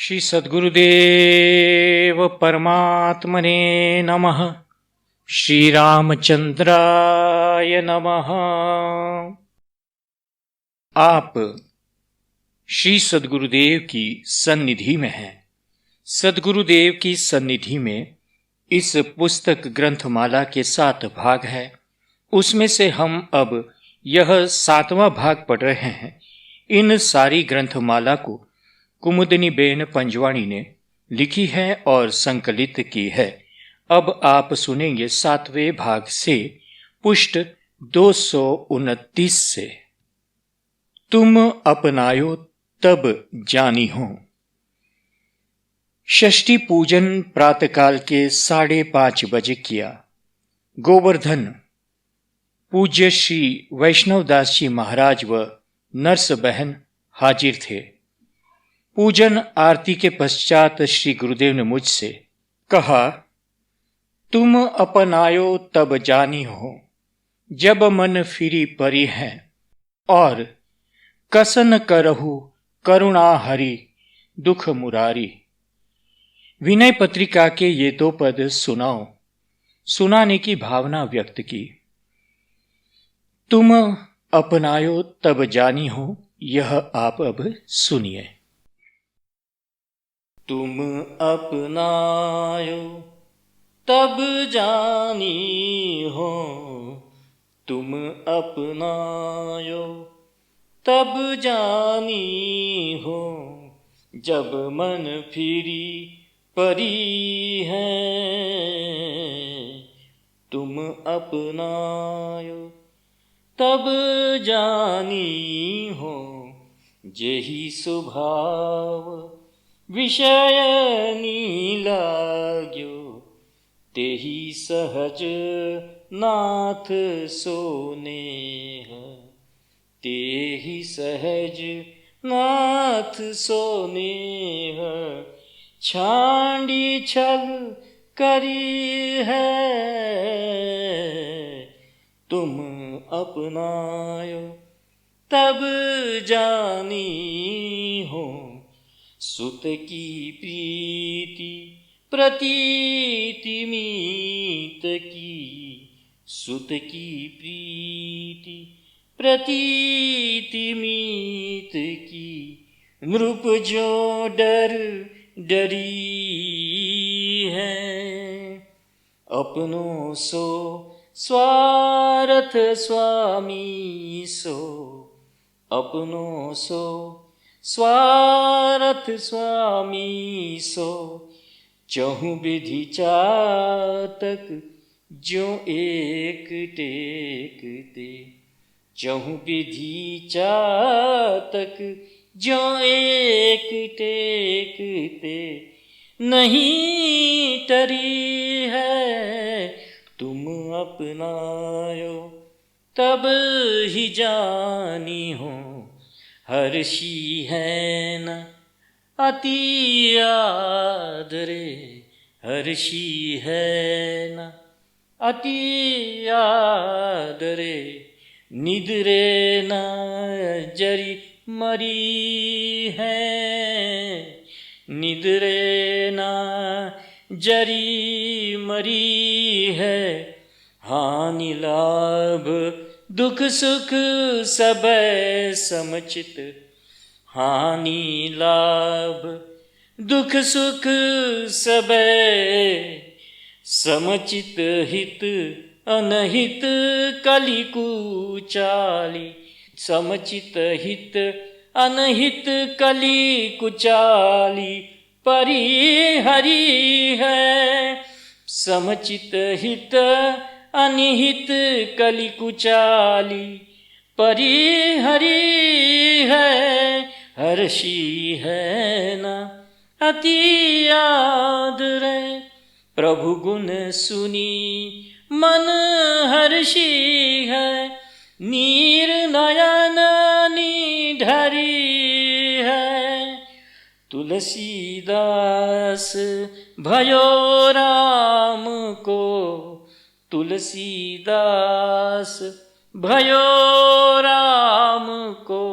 श्री सद्गुरुदेव परमात्मने नमः। श्री रामचंद्राय नमः। आप श्री सद्गुरुदेव की सन्निधि में हैं। सद्गुरुदेव की सन्निधि में इस पुस्तक ग्रंथमाला के 7 भाग हैं। उसमें से हम अब यह 7वां भाग पढ़ रहे हैं। इन सारी ग्रंथमाला को कुमुदनी बेन पंजवाणी ने लिखी है और संकलित की है। अब आप सुनेंगे 7वें भाग से पुष्ट 229 से। तुम अपनायो तब जानी हो। षष्ठी पूजन प्रातःकाल के 5:30 बजे किया। गोवर्धन पूज्य श्री वैष्णवदास जी महाराज व नर्स बहन हाजिर थे। पूजन आरती के पश्चात श्री गुरुदेव ने मुझसे कहा, तुम अपनायो तब जानी हो, जब मन फिरी परी है और कसन करहु करुणा हरि दुख मुरारी। विनय पत्रिका के ये 2 पद सुनाओ। सुनाने की भावना व्यक्त की। तुम अपनायो तब जानी हो, यह आप अब सुनिए। तुम अपनायो तब जानी हो, तुम अपनायो तब जानी हो, जब मन फिरी परी है। तुम अपनायो तब जानी हो, जेहि स्वभाव विषय नी लाग्यो, तेहि सहज नाथ सोनेह। तेहि सहज नाथ सोनेह, छांडी छल करी है। तुम अपनायो तब जानी हो, सुत की प्रीति प्रतीति मीत की। सुत की प्रीति प्रतीति मीत की, नृप जो डर डरी है। अपनों सो स्वार्थ स्वामी सो, अपनों सो स्वार्थ स्वामी सो। चहु विधि चातक जो एक टेकते। चहु विधि चातक जो एक टेकते, नहीं टरी है। तुम अपनायो तब ही जानी हो, हर्षी है न अति आदरे। हर्षी है न अति आदरे, निद्रे न जरी मरी है। निद्रे न जरी मरी है, हानि लाभ दुख सुख सब समचित। हानि लाभ दुख सुख सब समचित, हित अनहित कलि कुचाली। समचित हित अनहित कलि कुचाली, परि हरि है। समचित हित अनिहित कलि कुचाली, परि हरि है। हर्षी है न अति आदरे, प्रभु गुण सुनी मन हर्षी है। नीर नयन निढरी है, तुलसीदास भयो राम को। तुलसीदास भयो राम को,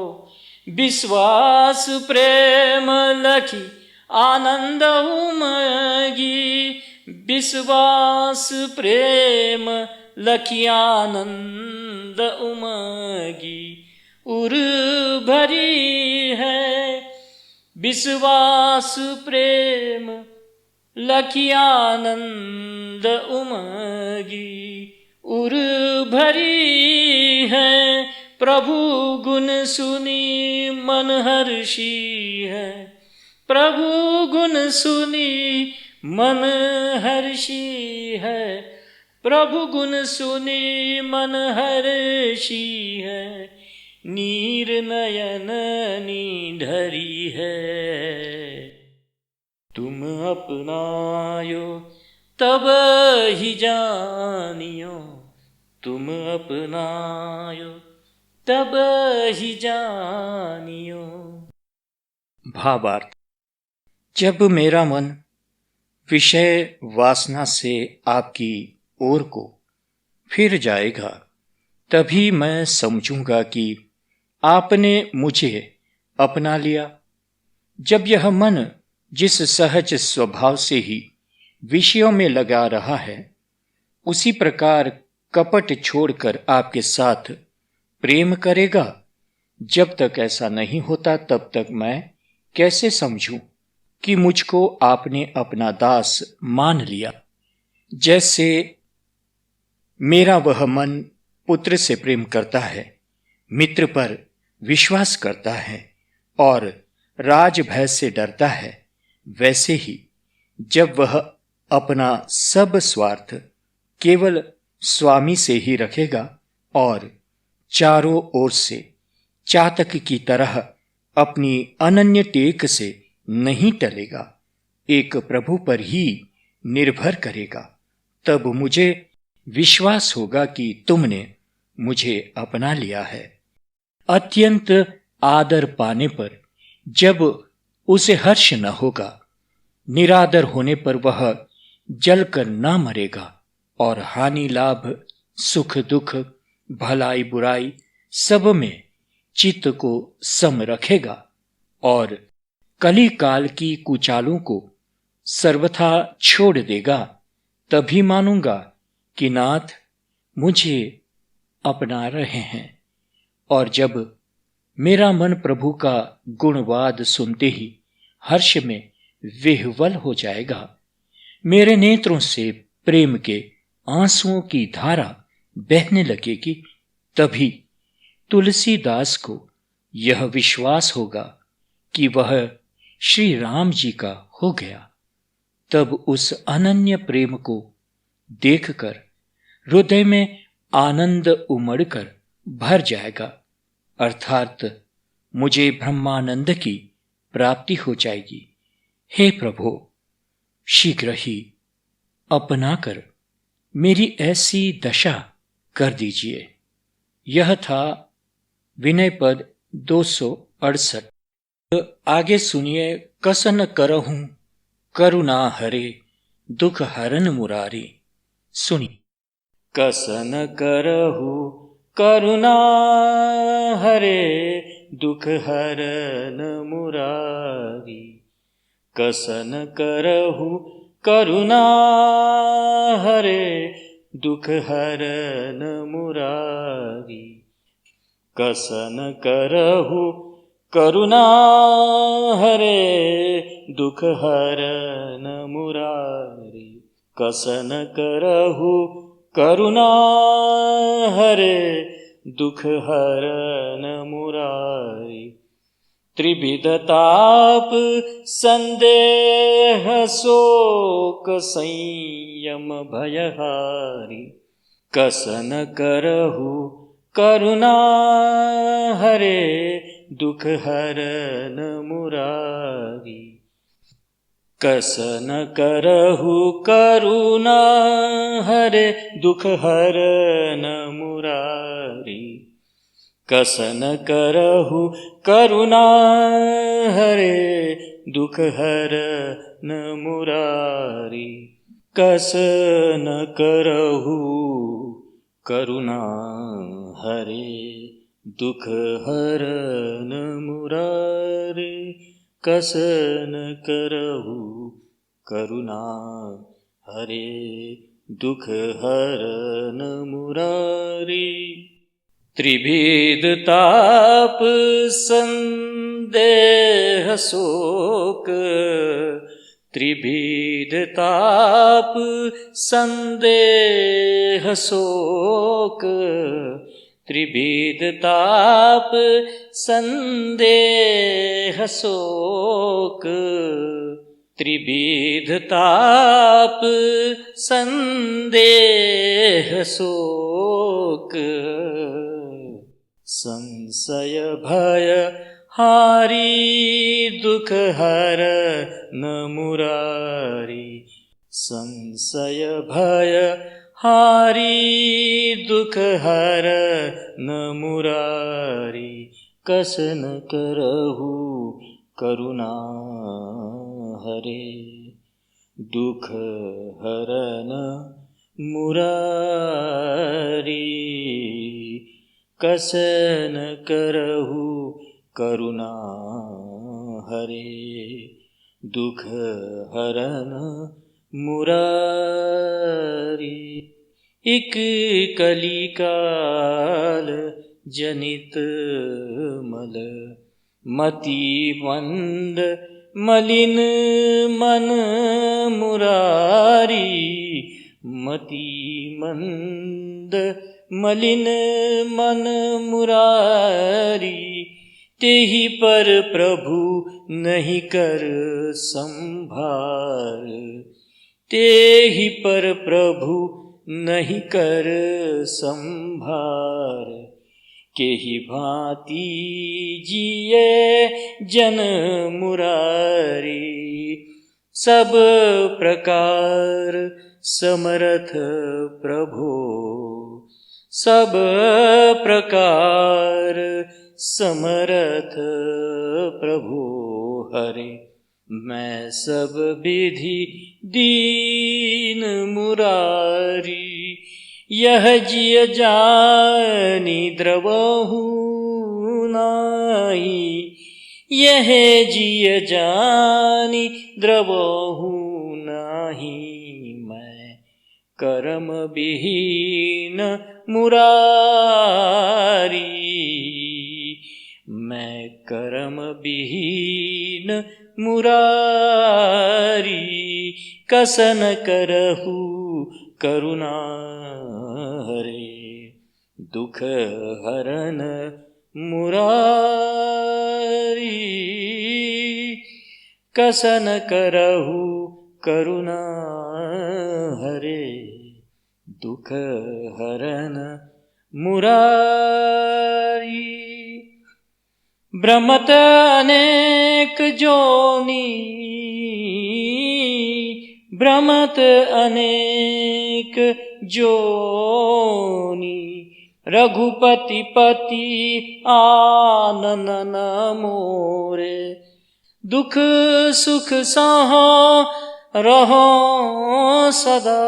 विश्वास प्रेम लखी आनंद उमगी, विश्वास प्रेम लखी आनंद उमगी। उर भरी है विश्वास प्रेम लखी आनंद उमगी। उर भरी है प्रभु गुण सुनी मन हर्षी है। प्रभु गुण सुनी मन हर्षी है। प्रभु गुण सुनी मन हर्षी है। नीर नयन नीढरी है। तुम अपनायो तब ही जानियो। तुम अपनायो तब ही जानियो। भावार्थ। जब मेरा मन विषय वासना से आपकी ओर को फिर जाएगा, तभी मैं समझूंगा कि आपने मुझे अपना लिया। जब यह मन जिस सहज स्वभाव से ही विषयों में लगा रहा है, उसी प्रकार कपट छोड़कर आपके साथ प्रेम करेगा, जब तक ऐसा नहीं होता तब तक मैं कैसे समझूं कि मुझको आपने अपना दास मान लिया। जैसे मेरा वह मन पुत्र से प्रेम करता है, मित्र पर विश्वास करता है और राजभय से डरता है, वैसे ही जब वह अपना सब स्वार्थ केवल स्वामी से ही रखेगा और चारों ओर से चातक की तरह अपनी अनन्य टेक से नहीं टलेगा, एक प्रभु पर ही निर्भर करेगा, तब मुझे विश्वास होगा कि तुमने मुझे अपना लिया है। अत्यंत आदर पाने पर जब उसे हर्ष न होगा, निरादर होने पर वह जलकर न मरेगा और हानि लाभ सुख दुख भलाई बुराई सब में चित्त को सम रखेगा और कली काल की कुचालों को सर्वथा छोड़ देगा, तभी मानूंगा कि नाथ मुझे अपना रहे हैं। और जब मेरा मन प्रभु का गुणवाद सुनते ही हर्ष में विह्वल हो जाएगा, मेरे नेत्रों से प्रेम के आंसुओं की धारा बहने लगेगी, तभी तुलसीदास को यह विश्वास होगा कि वह श्री राम जी का हो गया। तब उस अनन्य प्रेम को देखकर हृदय में आनंद उमड़कर भर जाएगा, अर्थात मुझे ब्रह्मानंद की प्राप्ति हो जाएगी। हे प्रभु, शीघ्र ही अपनाकर मेरी ऐसी दशा कर दीजिए। यह था विनय पद 268। आगे सुनिए। कसन करहूं करुणा हरे, दुख हरन मुरारी। सुनी। कसन करहूं करुणा हरे, दुख हरन मुरारी। कसन करहूं करुणा हरे, दुख हरन मुरारी। कसन करहूं करुणा हरे, दुख हरन मुरारी। कसन करहूं करुणा हरे, दुख हरन मुरारी। त्रिविध ताप संदेह शोक संयम भयहारी। कसन करहूं करुणा हरे, दुख हरन मुरारी। कसन करहूं करुणा हरे, दुख हरन मुरारी। कसन करहूं करुणा हरे, दुख हरन मुरारी। कसन करहूं करुणा हरे, दुख हरन मुरारी। कसन करहु करुणा हरे, दुख हरन मुरारी। त्रिविध ताप संदेह शोक, त्रिविध ताप संदेह शोक, त्रिविध ताप संदेह शोक, त्रिविध ताप संदेह शोक। संशय भय हारी, दुख हरन मुरारी। संशय भय हारी, दुख हरन मुरारी। कसन करहु करुणा हरे, दुख हरन मुरारी। कसन करहु करुणा हरे, दुख हरन मुरारी। इक कलिकाल जनित मल, मति मंद मलिन मन मुरारी। मति मंद मलिन मन मुरारी। तेहि पर प्रभु नहीं कर संभार, तेहि पर प्रभु नहीं कर संभार। केहि भांति जिये जन मुरारी, सब प्रकार समर्थ प्रभो, सब प्रकार समर्थ प्रभु हरे। मैं सब विधि दीन मुरारी, यह जिय जानि द्रवहु नाहि। यह जिय जानि द्रवहु नाहि। मैं कर्म विहीन मुरारी, मैं कर्म विहीन मुरारी। कसन करहु करुणा हरे, दुख हरन मुरारी। कसन करहु करुणा हरे, दुख हरन मुरारी। भ्रमत अनेक जोनि, भ्रमत अनेक जोनि। रघुपति पति आनन मोरे, दुख सुख सहो रहो सदा।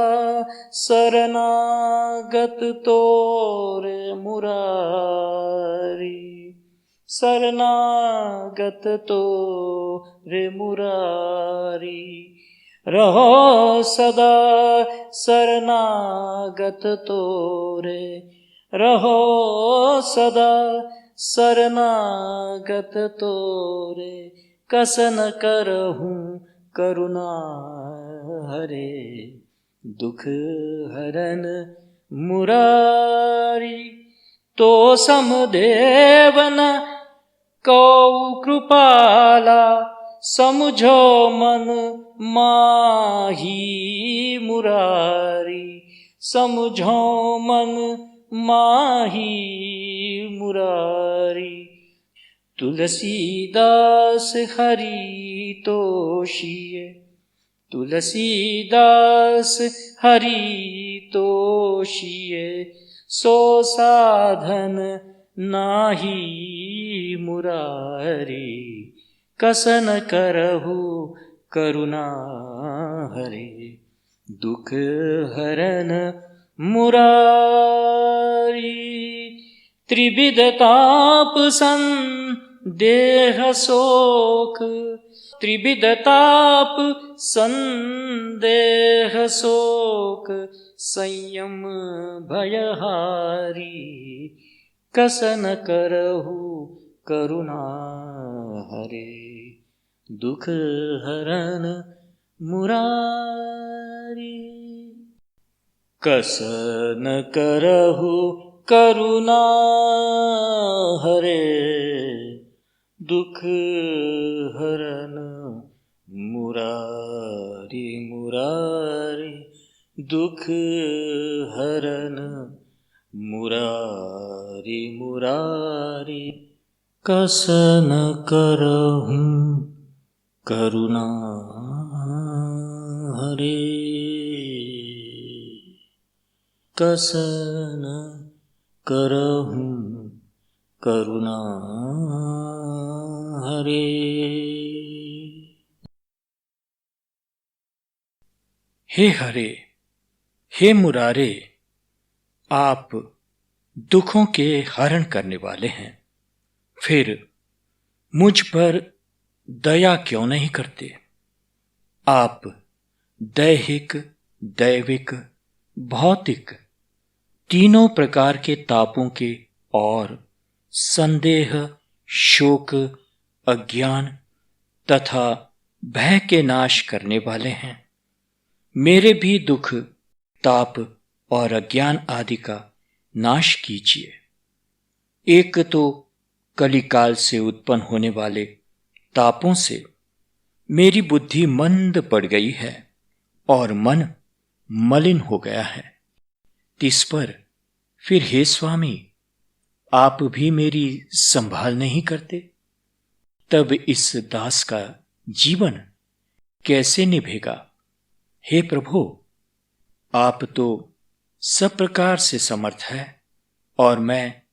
शरणागत तोरे मुरारी, शरणागत तोरे मुरारी। रहो सदा शरणागत तोरे, रहो सदा शरणागत तोरे। कसन करहु करुणा हरे, दुख हरन मुरारी। तो समदेव न कौ कृपाला, समझो मन माही मुरारी। समझो मन माही मुरारी। तुलसीदास हरि तोषिए, तुलसीदास हरि तोषिए। सो साधन नाही मुरारी। कसन करहु करुणा हरे, दुख हरन मुरारी। त्रिविध ताप संदेह देह शोक त्रिविधताप संदेह शोक संयम भयहारी कसन करहु करुणा हरे दुख हरण मुरारी कसन करहु करुणा हरे दुख हरण मुरारी मुरारी दुख हरण मुरारी मुरारी कसन करहु करुणा हरे कसन करहु करुणा हरे। हे हरे, हे मुरारे, आप दुखों के हरण करने वाले हैं, फिर मुझ पर दया क्यों नहीं करते? आप दैहिक, दैविक, भौतिक तीनों प्रकार के तापों के और संदेह, शोक, अज्ञान तथा भय के नाश करने वाले हैं। मेरे भी दुख, ताप और अज्ञान आदि का नाश कीजिए। एक तो कलिकाल से उत्पन्न होने वाले तापों से मेरी बुद्धि मंद पड़ गई है और मन मलिन हो गया है। इस पर फिर हे स्वामी, आप भी मेरी संभाल नहीं करते, तब इस दास का जीवन कैसे निभेगा? हे प्रभु, आप तो सब प्रकार से समर्थ है और मैं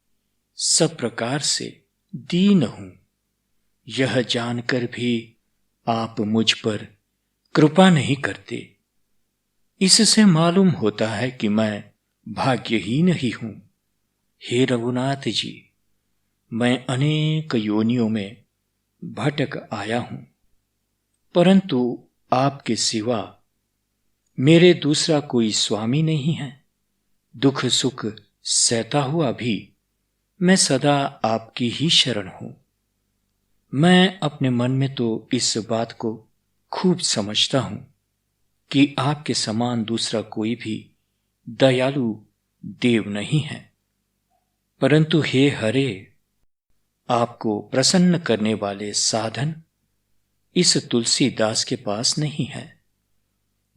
सब प्रकार से दीन हूं। यह जानकर भी आप मुझ पर कृपा नहीं करते। इससे मालूम होता है कि मैं भाग्यहीन ही हूं। हे रघुनाथ जी, मैं अनेक योनियों में भटक आया हूं, परंतु आपके सिवा मेरे दूसरा कोई स्वामी नहीं है। दुख सुख सहता हुआ भी मैं सदा आपकी ही शरण हूं। मैं अपने मन में तो इस बात को खूब समझता हूं कि आपके समान दूसरा कोई भी दयालु देव नहीं है, परंतु हे हरे, आपको प्रसन्न करने वाले साधन इस तुलसीदास के पास नहीं है।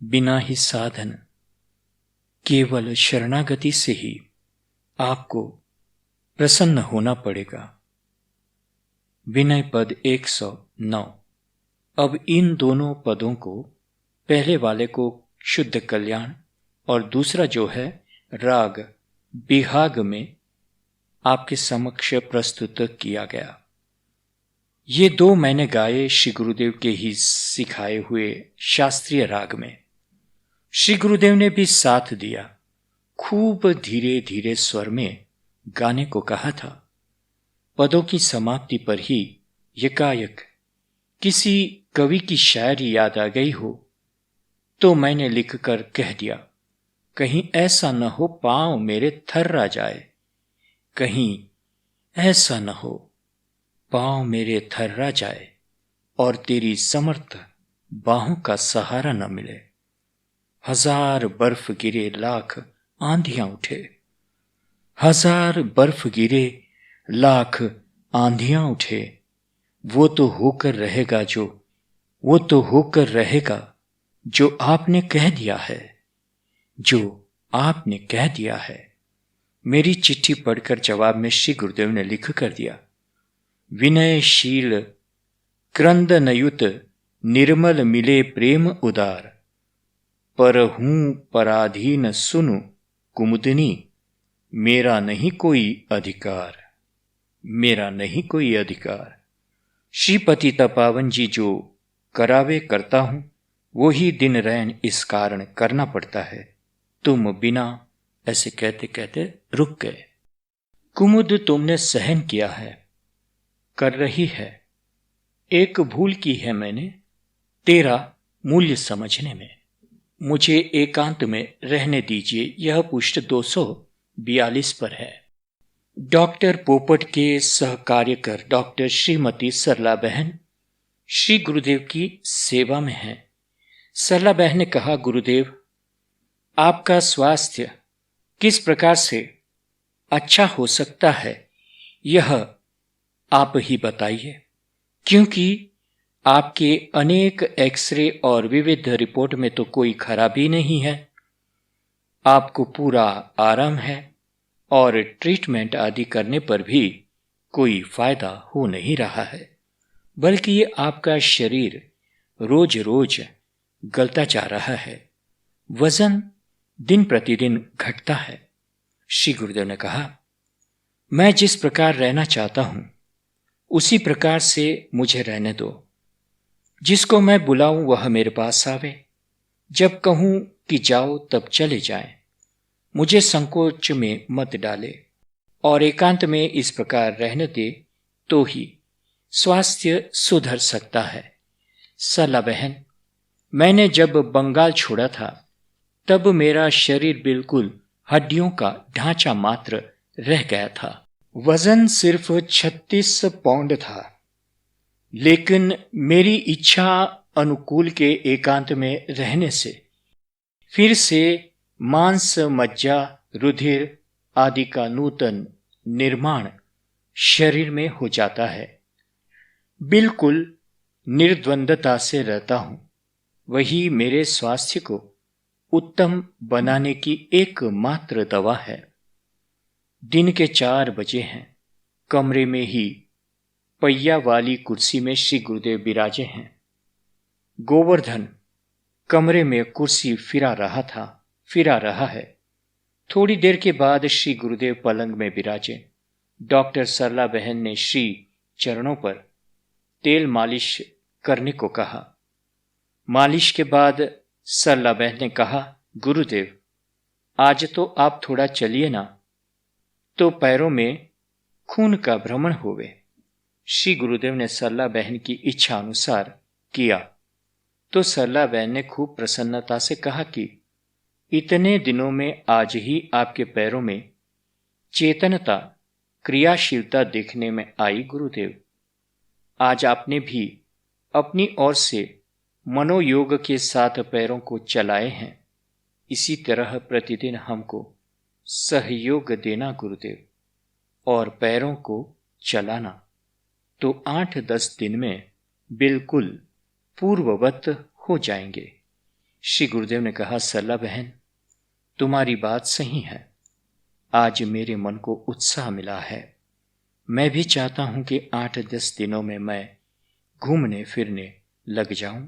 बिना ही साधन, केवल शरणागति से ही आपको प्रसन्न होना पड़ेगा। विनय पद 109। अब इन दोनों पदों को, पहले वाले को शुद्ध कल्याण और दूसरा जो है राग बिहाग में आपके समक्ष प्रस्तुत किया गया। ये दो मैंने गाए श्री गुरुदेव के ही सिखाए हुए शास्त्रीय राग में। श्री गुरुदेव ने भी साथ दिया। खूब धीरे धीरे स्वर में गाने को कहा था। पदों की समाप्ति पर ही यकायक किसी कवि की शायरी याद आ गई हो तो मैंने लिखकर कह दिया, कहीं ऐसा न हो पांव मेरे थर्रा जाए, कहीं ऐसा न हो पांव मेरे थर्रा जाए और तेरी समर्थ बाहों का सहारा न मिले। हजार बर्फ गिरे लाख आंधियां उठे, हजार बर्फ गिरे लाख आंधियां उठे, वो तो होकर रहेगा जो आपने कह दिया है, जो आपने कह दिया है। मेरी चिट्ठी पढ़कर जवाब में श्री गुरुदेव ने लिख कर दिया, विनयशील क्रंदनयुत निर्मल मिले प्रेम उदार, पर हूं पराधीन सुनु कुमुदनी, मेरा नहीं कोई अधिकार, मेरा नहीं कोई अधिकार। श्रीपति तपावन जी जो करावे करता हूं, वो ही दिन रैन इस कारण करना पड़ता है। तुम बिना, ऐसे कहते कहते रुक गए। कुमुद तुमने सहन किया है, कर रही है। एक भूल की है मैंने तेरा मूल्य समझने में। मुझे एकांत में रहने दीजिए। यह पृष्ठ 242 पर है। डॉक्टर पोपट के सहकार्यकर डॉक्टर श्रीमती सरला बहन श्री गुरुदेव की सेवा में हैं। सरला बहन ने कहा, गुरुदेव, आपका स्वास्थ्य किस प्रकार से अच्छा हो सकता है, यह आप ही बताइए, क्योंकि आपके अनेक एक्सरे और विविध रिपोर्ट में तो कोई खराबी नहीं है। आपको पूरा आराम है और ट्रीटमेंट आदि करने पर भी कोई फायदा हो नहीं रहा है, बल्कि ये आपका शरीर रोज रोज गलता जा रहा है। वजन दिन प्रतिदिन घटता है। श्री गुरुदेव ने कहा, मैं जिस प्रकार रहना चाहता हूं उसी प्रकार से मुझे रहने दो। जिसको मैं बुलाऊं वह मेरे पास आवे। जब कहूं कि जाओ तब चले जाएं। मुझे संकोच में मत डाले और एकांत में इस प्रकार रहने दे तो ही स्वास्थ्य सुधर सकता है। सरला बहन, मैंने जब बंगाल छोड़ा था तब मेरा शरीर बिल्कुल हड्डियों का ढांचा मात्र रह गया था। वजन सिर्फ 36 पाउंड था, लेकिन मेरी इच्छा अनुकूल के एकांत में रहने से फिर से मांस, मज्जा, रुधिर आदि का नूतन निर्माण शरीर में हो जाता है। बिल्कुल निर्द्वंदता से रहता हूं। वही मेरे स्वास्थ्य को उत्तम बनाने की एकमात्र दवा है। दिन के 4 बजे हैं। कमरे में ही पहिया वाली कुर्सी में श्री गुरुदेव विराजे हैं। गोवर्धन कमरे में कुर्सी फिरा रहा है। थोड़ी देर के बाद श्री गुरुदेव पलंग में विराजे। डॉक्टर सरला बहन ने श्री चरणों पर तेल मालिश करने को कहा। मालिश के बाद सरला बहन ने कहा, गुरुदेव, आज तो आप थोड़ा चलिए ना, तो पैरों में खून का भ्रमण होवे। श्री गुरुदेव ने सरला बहन की इच्छा अनुसार किया तो सरला बहन ने खूब प्रसन्नता से कहा कि इतने दिनों में आज ही आपके पैरों में चेतनता, क्रियाशीलता देखने में आई। गुरुदेव, आज आपने भी अपनी ओर से मनोयोग के साथ पैरों को चलाए हैं। इसी तरह प्रतिदिन हमको सहयोग देना गुरुदेव, और पैरों को चलाना, तो 8-10 दिन में बिल्कुल पूर्ववत हो जाएंगे। श्री गुरुदेव ने कहा, सरला बहन, तुम्हारी बात सही है। आज मेरे मन को उत्साह मिला है। मैं भी चाहता हूं कि 8-10 दिनों में मैं घूमने फिरने लग जाऊं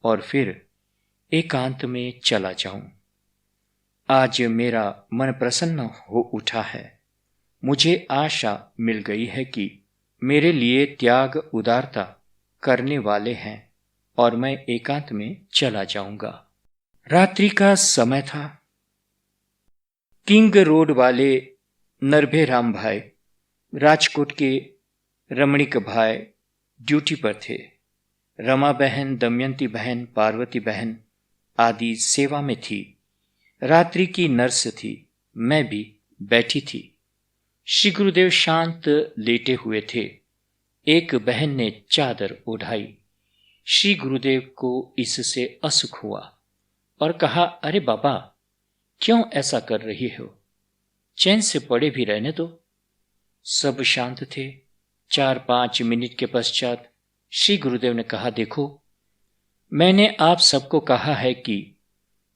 और फिर एकांत में चला जाऊं। आज मेरा मन प्रसन्न हो उठा है। मुझे आशा मिल गई है कि मेरे लिए त्याग, उदारता करने वाले हैं और मैं एकांत में चला जाऊंगा। रात्रि का समय था। किंग रोड वाले नरभे राम भाई, राजकोट के रमणीक भाई ड्यूटी पर थे। रमा बहन, दमयंती बहन, पार्वती बहन आदि सेवा में थी। रात्रि की नर्स थी। मैं भी बैठी थी। श्री गुरुदेव शांत लेटे हुए थे। एक बहन ने चादर ओढ़ाई। श्री गुरुदेव को इससे असुख हुआ और कहा, अरे बाबा, क्यों ऐसा कर रही हो? चैन से पड़े भी रहने दो। सब शांत थे। 4-5 मिनट के पश्चात श्री गुरुदेव ने कहा, देखो, मैंने आप सबको कहा है कि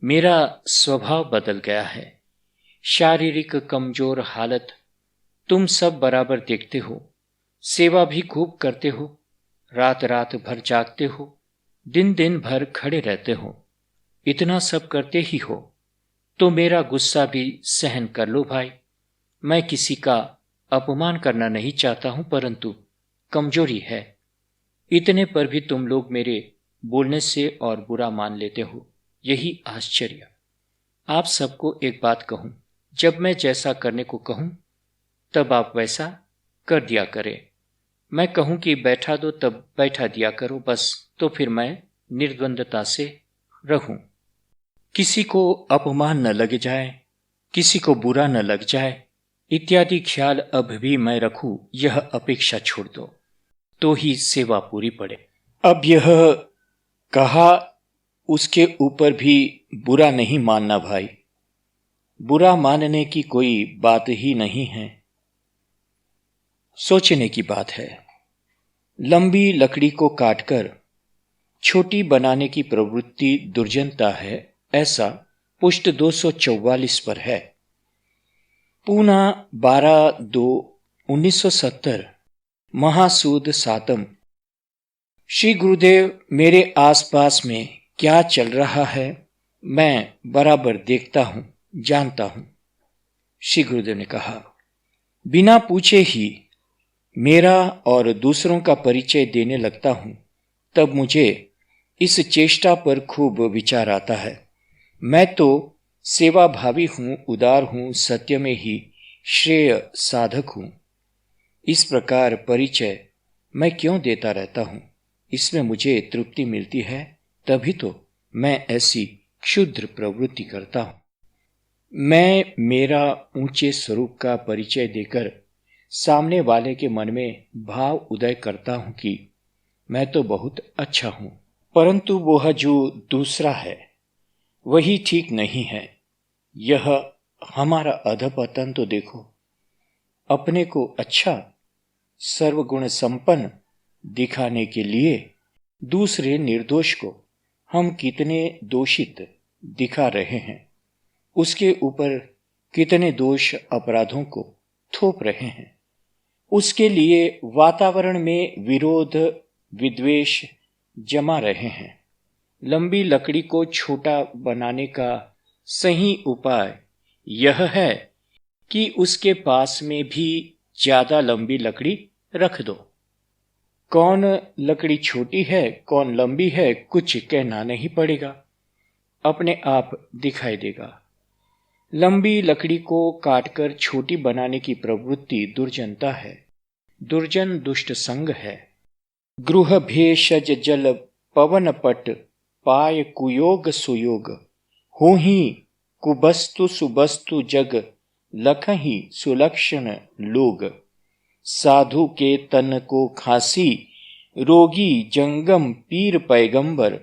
मेरा स्वभाव बदल गया है। शारीरिक कमजोर हालत तुम सब बराबर देखते हो। सेवा भी खूब करते हो। रात रात भर जागते हो। दिन दिन भर खड़े रहते हो। इतना सब करते ही हो तो मेरा गुस्सा भी सहन कर लो भाई। मैं किसी का अपमान करना नहीं चाहता हूं, परंतु कमजोरी है। इतने पर भी तुम लोग मेरे बोलने से और बुरा मान लेते हो। यही आश्चर्य। आप सबको एक बात कहूं, जब मैं जैसा करने को कहूं तब आप वैसा कर दिया करें। मैं कहूं कि बैठा दो तब बैठा दिया करो बस, तो फिर मैं निर्द्वंदता से रहूं। किसी को अपमान न लग जाए, किसी को बुरा न लग जाए, इत्यादि ख्याल अब भी मैं रखूं, यह अपेक्षा छोड़ दो, तो ही सेवा पूरी पड़े। अब यह कहा, उसके ऊपर भी बुरा नहीं मानना भाई। बुरा मानने की कोई बात ही नहीं है, सोचने की बात है। लंबी लकड़ी को काटकर छोटी बनाने की प्रवृत्ति दुर्जनता है, ऐसा पुष्ट 244 पर है। पूना 12/2/1970, महासूद सातम। श्री गुरुदेव, मेरे आसपास में क्या चल रहा है मैं बराबर देखता हूं, जानता हूं। श्री गुरुदेव ने कहा, बिना पूछे ही मेरा और दूसरों का परिचय देने लगता हूं, तब मुझे इस चेष्टा पर खूब विचार आता है। मैं तो सेवा भावी हूं, उदार हूं, सत्य में ही श्रेय साधक हूं। इस प्रकार परिचय मैं क्यों देता रहता हूं? इसमें मुझे तृप्ति मिलती है, तभी तो मैं ऐसी क्षुद्र प्रवृत्ति करता हूं। मैं मेरा ऊंचे स्वरूप का परिचय देकर सामने वाले के मन में भाव उदय करता हूं कि मैं तो बहुत अच्छा हूं, परंतु वह जो दूसरा है वही ठीक नहीं है। यह हमारा अधपतन तो देखो। अपने को अच्छा, सर्वगुण संपन्न दिखाने के लिए दूसरे निर्दोष को हम कितने दोषित दिखा रहे हैं, उसके ऊपर कितने दोष अपराधों को थोप रहे हैं। उसके लिए वातावरण में विरोध विद्वेष जमा रहे हैं। लंबी लकड़ी को छोटा बनाने का सही उपाय यह है कि उसके पास में भी ज्यादा लंबी लकड़ी रख दो। कौन लकड़ी छोटी है, कौन लंबी है, कुछ कहना नहीं पड़ेगा, अपने आप दिखाई देगा। लंबी लकड़ी को काटकर छोटी बनाने की प्रवृत्ति दुर्जनता है, दुर्जन दुष्ट संग है। गृह भेषज जल पवन पट पाय कुयोग सुयोग, हो ही कुबस्तु सुबस्तु जग लखहि सुलक्षण लोग। साधु के तन को खांसी रोगी जंगम पीर पैगंबर,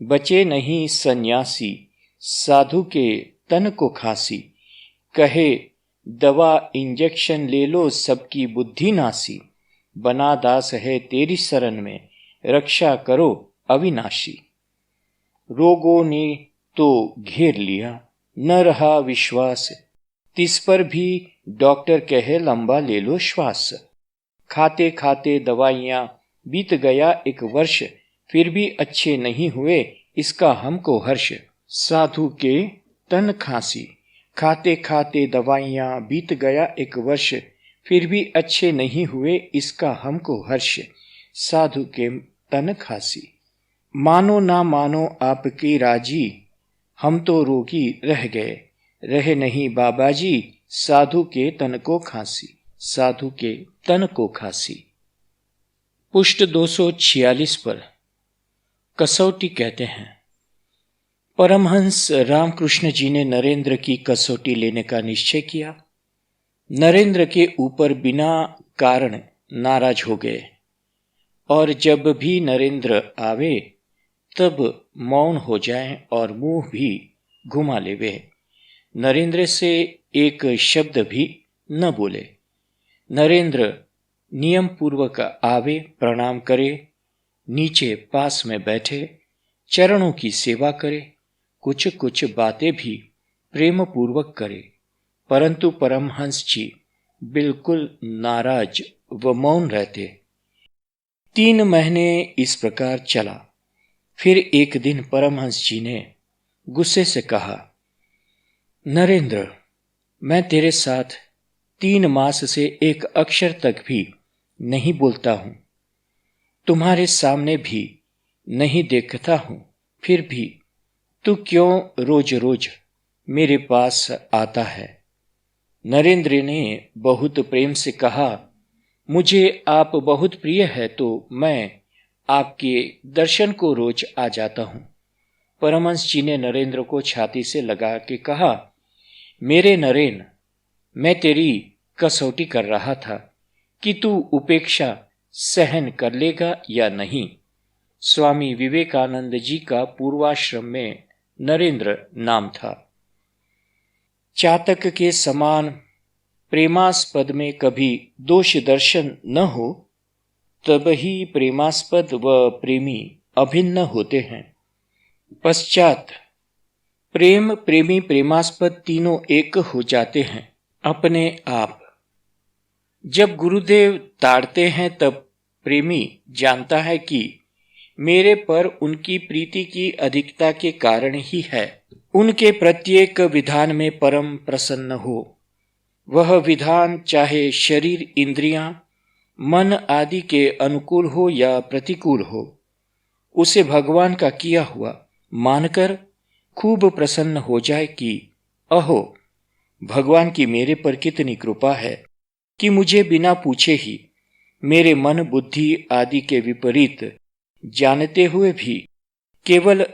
बचे नहीं सन्यासी साधु के तन को खांसी। कहे दवा इंजेक्शन ले लो सबकी बुद्धि नासी, बना दास है तेरी शरण में रक्षा करो अविनाशी। रोगों ने तो घेर लिया, न रहा विश्वास, तिस पर भी डॉक्टर कहे लंबा ले लो श्वास। खाते खाते दवाइयां बीत गया एक वर्ष, फिर भी अच्छे नहीं हुए इसका हमको हर्ष। साधु के तन खांसी, खाते खाते दवाइयां बीत गया एक वर्ष, फिर भी अच्छे नहीं हुए इसका हमको हर्ष। साधु के तन खांसी। मानो ना मानो आपकी राजी, हम तो रोगी रह गए, रहे नहीं बाबा जी साधु के तन को खांसी, साधु के तन को खांसी। पुष्ट 246 पर कसौटी कहते हैं। परमहंस रामकृष्ण जी ने नरेंद्र की कसौटी लेने का निश्चय किया। नरेंद्र के ऊपर बिना कारण नाराज हो गए और जब भी नरेंद्र आवे तब मौन हो जाएं और मुंह भी घुमा लेवे। नरेंद्र से एक शब्द भी न बोले। नरेंद्र नियम पूर्वक आवे, प्रणाम करे, नीचे पास में बैठे, चरणों की सेवा करे, कुछ कुछ बातें भी प्रेम पूर्वक करे, परंतु परमहंस जी बिल्कुल नाराज व मौन रहते। 3 महीने इस प्रकार चला। फिर एक दिन परमहंस जी ने गुस्से से कहा, नरेंद्र, मैं तेरे साथ 3 मास से एक अक्षर तक भी नहीं बोलता हूं, तुम्हारे सामने भी नहीं देखता हूं, फिर भी तू क्यों रोज रोज मेरे पास आता है? नरेंद्र ने बहुत प्रेम से कहा, मुझे आप बहुत प्रिय है तो मैं आपके दर्शन को रोज आ जाता हूं। परमहंस जी ने नरेंद्र को छाती से लगा के कहा, मेरे नरेन, मैं तेरी कसौटी कर रहा था कि तू उपेक्षा सहन कर लेगा या नहीं। स्वामी विवेकानंद जी का पूर्वाश्रम में नरेंद्र नाम था। चातक के समान प्रेमास्पद में कभी दोष दर्शन न हो, तब ही प्रेमास्पद व प्रेमी अभिन्न होते हैं। पश्चात प्रेम, प्रेमी, प्रेमास्पद तीनों एक हो जाते हैं अपने आप। जब गुरुदेव ताड़ते हैं तब प्रेमी जानता है कि मेरे पर उनकी प्रीति की अधिकता के कारण ही है। उनके प्रत्येक विधान में परम प्रसन्न हो। वह विधान चाहे शरीर, इंद्रियां, मन आदि के अनुकूल हो या प्रतिकूल हो, उसे भगवान का किया हुआ मानकर खूब प्रसन्न हो जाए कि अहो, भगवान की मेरे पर कितनी कृपा है कि मुझे बिना पूछे ही मेरे मन, बुद्धि आदि के विपरीत जानते हुए भी केवल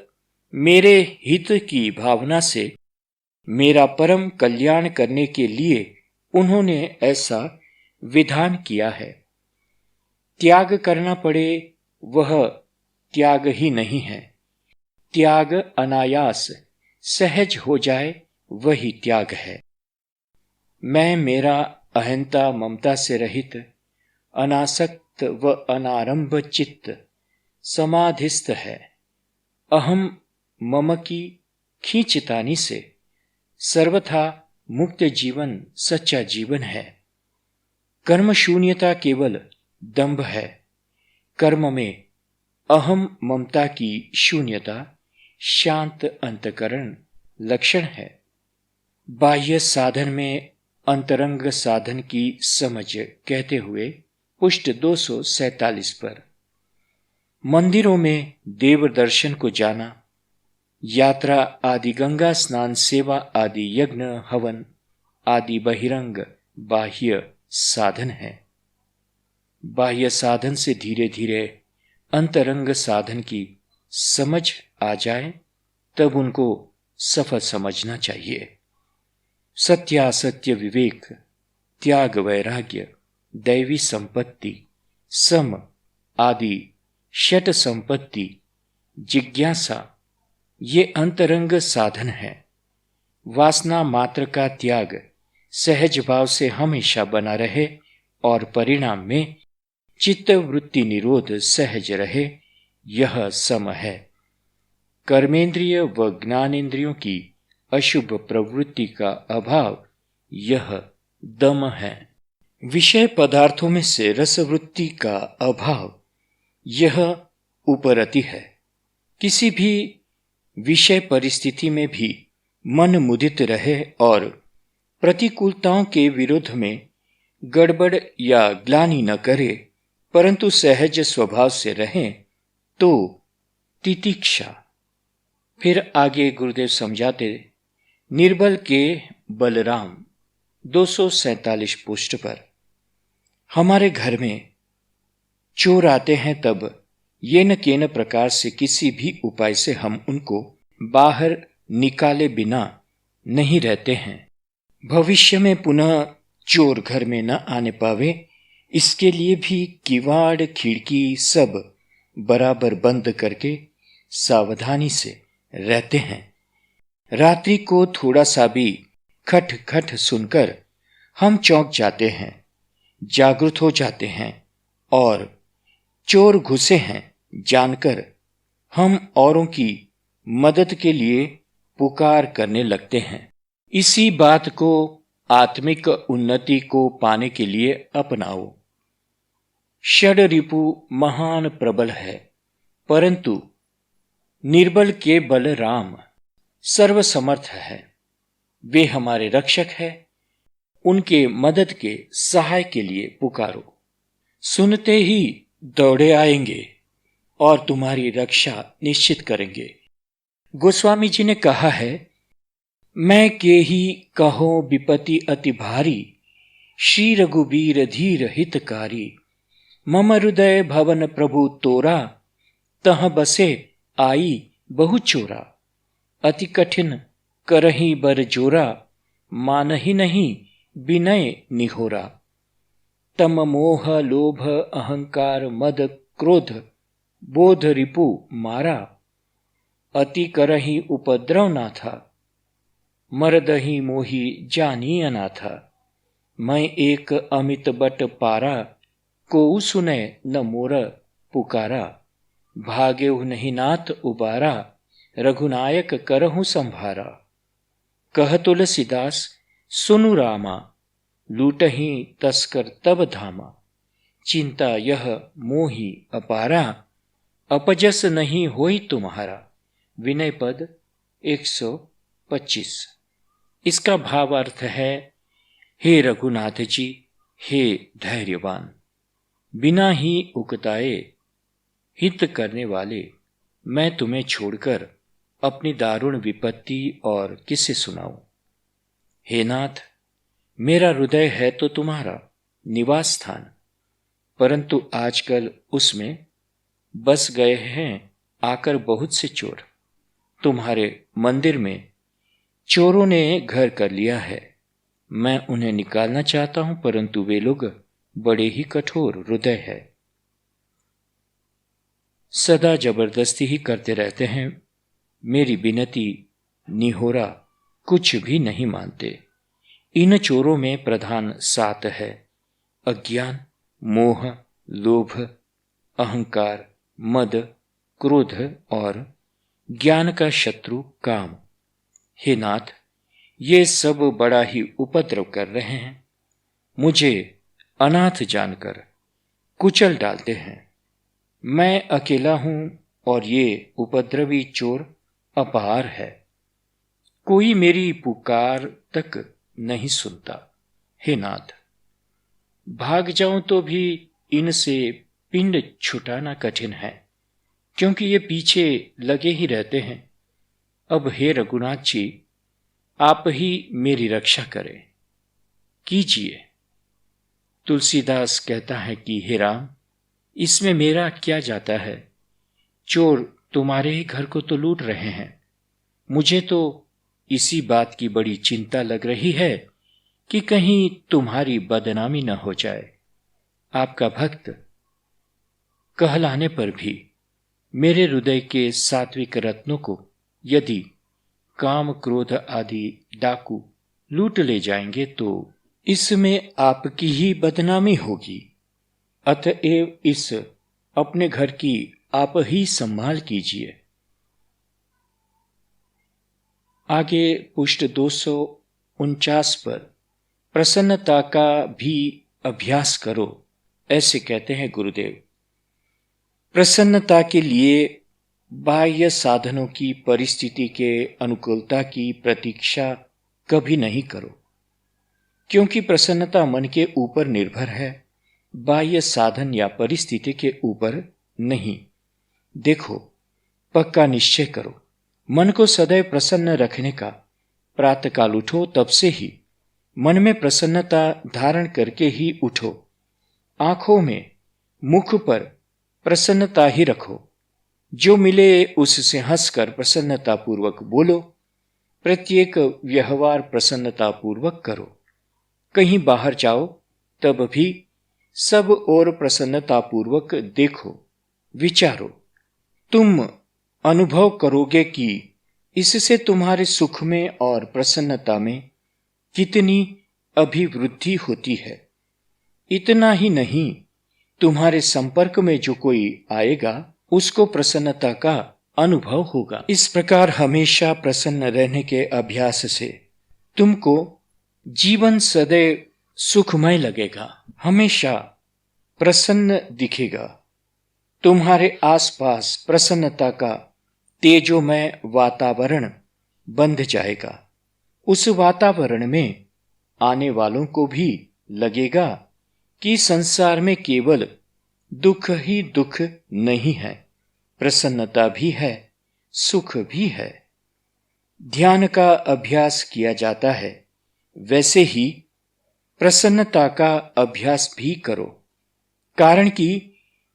मेरे हित की भावना से मेरा परम कल्याण करने के लिए उन्होंने ऐसा विधान किया है। त्याग करना पड़े वह त्याग ही नहीं है। त्याग अनायास सहज हो जाए वही त्याग है। मैं, मेरा अहंता ममता से रहित, अनासक्त व अनारंभ चित्त समाधिस्थ है। अहम मम की खींचतानी से सर्वथा मुक्त जीवन सच्चा जीवन है। कर्म शून्यता केवल दंभ है। कर्म में अहम ममता की शून्यता शांत अंतकरण लक्षण है। बाह्य साधन में अंतरंग साधन की समझ कहते हुए पुष्ट 247 पर। मंदिरों में देव दर्शन को जाना, यात्रा आदि, गंगा स्नान, सेवा आदि, यज्ञ हवन आदि बहिरंग बाह्य साधन है। बाह्य साधन से धीरे धीरे अंतरंग साधन की समझ आ जाए तब उनको सफल समझना चाहिए। सत्यासत्य विवेक, त्याग वैराग्य, दैवी संपत्ति, सम आदि षट संपत्ति, जिज्ञासा, ये अंतरंग साधन है। वासना मात्र का त्याग सहज भाव से हमेशा बना रहे और परिणाम में चित्त वृत्ति निरोध सहज रहे, यह सम है। कर्मेंद्रिय व ज्ञानेंद्रियों की अशुभ प्रवृत्ति का अभाव, यह दम है। विषय पदार्थों में से रसवृत्ति का अभाव, यह उपरति है। किसी भी विषय परिस्थिति में भी मन मुदित रहे और प्रतिकूलताओं के विरोध में गड़बड़ या ग्लानि न करे, परंतु सहज स्वभाव से रहें, तो तितिक्षा। फिर आगे गुरुदेव समझाते, निर्बल के बलराम 247 पृष्ठ पर। हमारे घर में चोर आते हैं तब ये न केन प्रकार से किसी भी उपाय से हम उनको बाहर निकाले बिना नहीं रहते हैं। भविष्य में पुनः चोर घर में न आने पावे, इसके लिए भी किवाड़ खिड़की सब बराबर बंद करके सावधानी से रहते हैं। रात्रि को थोड़ा सा भी खट खट सुनकर हम चौंक जाते हैं, जागृत हो जाते हैं और चोर घुसे हैं जानकर हम औरों की मदद के लिए पुकार करने लगते हैं। इसी बात को आत्मिक उन्नति को पाने के लिए अपनाओ। षड रिपु महान प्रबल है, परंतु निर्बल के बल राम सर्वसमर्थ है। वे हमारे रक्षक है, उनके मदद के सहाय के लिए पुकारो। सुनते ही दौड़े आएंगे और तुम्हारी रक्षा निश्चित करेंगे। गोस्वामी जी ने कहा है, मैं के ही कहो विपत्ति अति भारी, श्री रघुबीर धीर हितकारी, मम हृदय भवन प्रभु तोरा, तह बसे आई बहु चोरा, अति कठिन करही बर जोरा, मानहि नहीं विनय निहोरा। तम मोह लोभ अहंकार मद क्रोध, बोध रिपु मारा, अति करही उपद्रव नाथा, मरदही मोही जानी अनाथा। मैं एक अमित बट पारा, को सुने न मोर पुकारा, भाग्यहु नहीं नाथ उबारा, रघुनायक करहु संभारा। कह तुलसीदास सुनु रामा, लूटही तस्कर तब धामा, चिंता यह मोही अपारा, अपजस नहीं होई तुम्हारा। विनय पद 125। इसका भावार्थ है, हे रघुनाथ जी, हे धैर्यवान, बिना ही उकताए हित करने वाले, मैं तुम्हें छोड़कर अपनी दारुण विपत्ति और किसे सुनाऊं। हे नाथ, मेरा हृदय है तो तुम्हारा निवास स्थान, परंतु आजकल उसमें बस गए हैं आकर बहुत से चोर। तुम्हारे मंदिर में चोरों ने घर कर लिया है। मैं उन्हें निकालना चाहता हूं, परंतु वे लोग बड़े ही कठोर हृदय है, सदा जबरदस्ती ही करते रहते हैं। मेरी विनती निहोरा कुछ भी नहीं मानते। इन चोरों में प्रधान 7 है: अज्ञान, मोह, लोभ, अहंकार, मद, क्रोध और ज्ञान का शत्रु काम। हे नाथ, ये सब बड़ा ही उपद्रव कर रहे हैं। मुझे अनाथ जानकर कुचल डालते हैं। मैं अकेला हूं और ये उपद्रवी चोर अपार है। कोई मेरी पुकार तक नहीं सुनता। हे नाथ, भाग जाऊं तो भी इनसे पिंड छुटाना कठिन है, क्योंकि ये पीछे लगे ही रहते हैं। अब हे रघुनाथ जी, आप ही मेरी रक्षा करें, कीजिए। तुलसीदास कहता है कि हे राम, इसमें मेरा क्या जाता है? चोर तुम्हारे ही घर को तो लूट रहे हैं। मुझे तो इसी बात की बड़ी चिंता लग रही है कि कहीं तुम्हारी बदनामी न हो जाए। आपका भक्त कहलाने पर भी मेरे हृदय के सात्विक रत्नों को यदि काम, क्रोध आदि डाकू लूट ले जाएंगे तो इसमें आपकी ही बदनामी होगी। अतएव इस अपने घर की आप ही संभाल कीजिए। आगे पुष्ट 249 पर प्रसन्नता का भी अभ्यास करो, ऐसे कहते हैं गुरुदेव। प्रसन्नता के लिए बाह्य साधनों की परिस्थिति के अनुकूलता की प्रतीक्षा कभी नहीं करो, क्योंकि प्रसन्नता मन के ऊपर निर्भर है, बाह्य साधन या परिस्थिति के ऊपर नहीं। देखो, पक्का निश्चय करो, मन को सदैव प्रसन्न रखने का। प्रातःकाल उठो तब से ही मन में प्रसन्नता धारण करके ही उठो। आंखों में, मुख पर प्रसन्नता ही रखो। जो मिले उससे हंसकर प्रसन्नता पूर्वक बोलो। प्रत्येक व्यवहार प्रसन्नता पूर्वक करो। कहीं बाहर जाओ तब भी सब और प्रसन्नता पूर्वक देखो, विचारो। तुम अनुभव करोगे कि इससे तुम्हारे सुख में और प्रसन्नता में कितनी अभिवृद्धि होती है। इतना ही नहीं, तुम्हारे संपर्क में जो कोई आएगा उसको प्रसन्नता का अनुभव होगा। इस प्रकार हमेशा प्रसन्न रहने के अभ्यास से तुमको जीवन सदैव सुखमय लगेगा, हमेशा प्रसन्न दिखेगा। तुम्हारे आसपास प्रसन्नता का तेजोमय वातावरण बंध जाएगा। उस वातावरण में आने वालों को भी लगेगा कि संसार में केवल दुख ही दुख नहीं है, प्रसन्नता भी है, सुख भी है। ध्यान का अभ्यास किया जाता है, वैसे ही प्रसन्नता का अभ्यास भी करो, कारण कि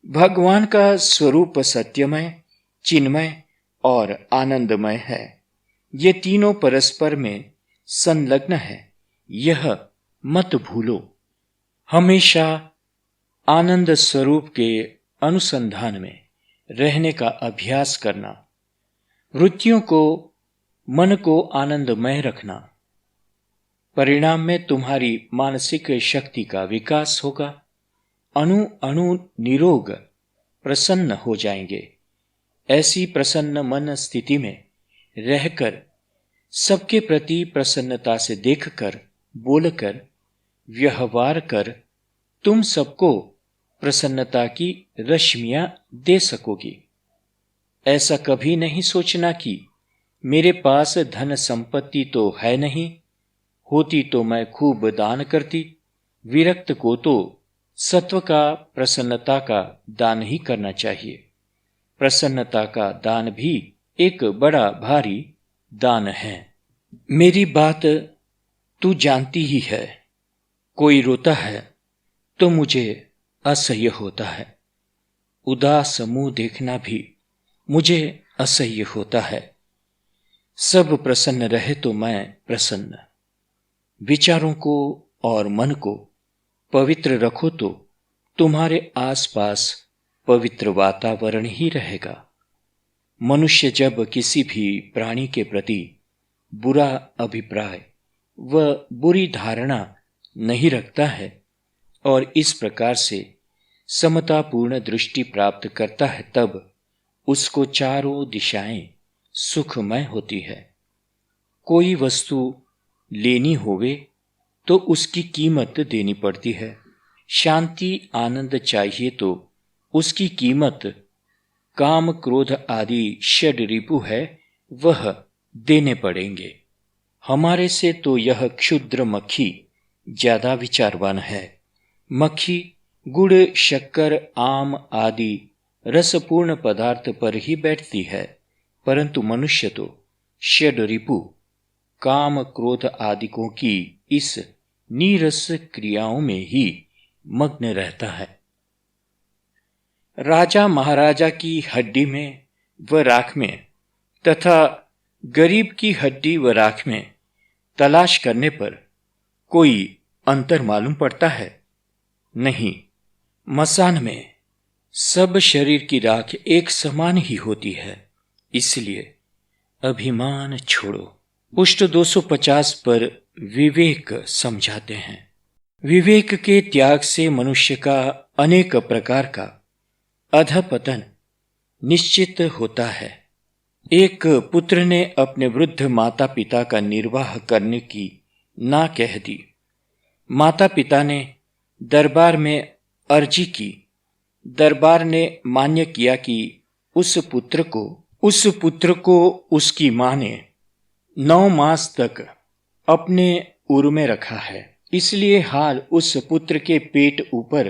भगवान का स्वरूप सत्यमय, चिन्मय और आनंदमय है। ये तीनों परस्पर में संलग्न है, यह मत भूलो। हमेशा आनंद स्वरूप के अनुसंधान में रहने का अभ्यास करना, वृत्तियों को, मन को आनंदमय रखना। परिणाम में तुम्हारी मानसिक शक्ति का विकास होगा। अणु अणु निरोग प्रसन्न हो जाएंगे। ऐसी प्रसन्न मन स्थिति में रहकर, सबके प्रति प्रसन्नता से देखकर, बोलकर, व्यवहार कर तुम सबको प्रसन्नता की रश्मियां दे सकोगी। ऐसा कभी नहीं सोचना कि मेरे पास धन संपत्ति तो है नहीं, होती तो मैं खूब दान करती। विरक्त को तो सत्व का, प्रसन्नता का दान ही करना चाहिए। प्रसन्नता का दान भी एक बड़ा भारी दान है। मेरी बात तू जानती ही है। कोई रोता है तो मुझे असह्य होता है। उदास मुंह देखना भी मुझे असह्य होता है। सब प्रसन्न रहे तो मैं प्रसन्न। विचारों को और मन को पवित्र रखो तो तुम्हारे आसपास पवित्र वातावरण ही रहेगा। मनुष्य जब किसी भी प्राणी के प्रति बुरा अभिप्राय व बुरी धारणा नहीं रखता है और इस प्रकार से समतापूर्ण दृष्टि प्राप्त करता है, तब उसको चारों दिशाएं सुखमय होती है। कोई वस्तु लेनी होवे तो उसकी कीमत देनी पड़ती है। शांति आनंद चाहिए तो उसकी कीमत काम क्रोध आदि षड रिपु है, वह देने पड़ेंगे। हमारे से तो यह क्षुद्र मक्खी ज्यादा विचारवान है। मक्खी गुड़, शक्कर, आम आदि रसपूर्ण पदार्थ पर ही बैठती है, परंतु मनुष्य तो षड रिपु, काम क्रोध आदिकों की इस नीरस क्रियाओं में ही मग्न रहता है। राजा महाराजा की हड्डी में व राख में तथा गरीब की हड्डी व राख में तलाश करने पर कोई अंतर मालूम पड़ता है? नहीं। मसान में सब शरीर की राख एक समान ही होती है। इसलिए अभिमान छोड़ो। पृष्ठ 250 पर विवेक समझाते हैं। विवेक के त्याग से मनुष्य का अनेक प्रकार का अधपतन निश्चित होता है। एक पुत्र ने अपने वृद्ध माता पिता का निर्वाह करने की ना कह दी। माता पिता ने दरबार में अर्जी की। दरबार ने मान्य किया कि उस पुत्र को उसकी मां ने 9 मास तक अपने उर में रखा है। इसलिए हाल उस पुत्र के पेट ऊपर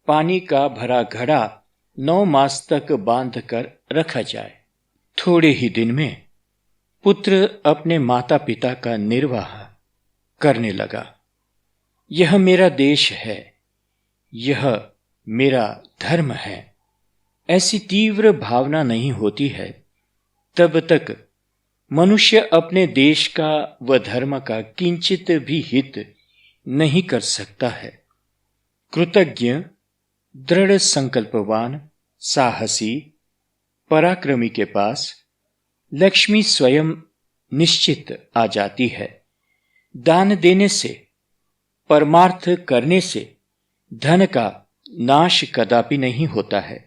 पानी का भरा घड़ा 9 मास तक बांध कर रखा जाए। थोड़े ही दिन में पुत्र अपने माता पिता का निर्वाह करने लगा। यह मेरा देश है, यह मेरा धर्म है, ऐसी तीव्र भावना नहीं होती है, तब तक मनुष्य अपने देश का व धर्म का किंचित भी हित नहीं कर सकता है। कृतज्ञ, दृढ़ संकल्पवान, साहसी, पराक्रमी के पास लक्ष्मी स्वयं निश्चित आ जाती है। दान देने से, परमार्थ करने से धन का नाश कदापि नहीं होता है।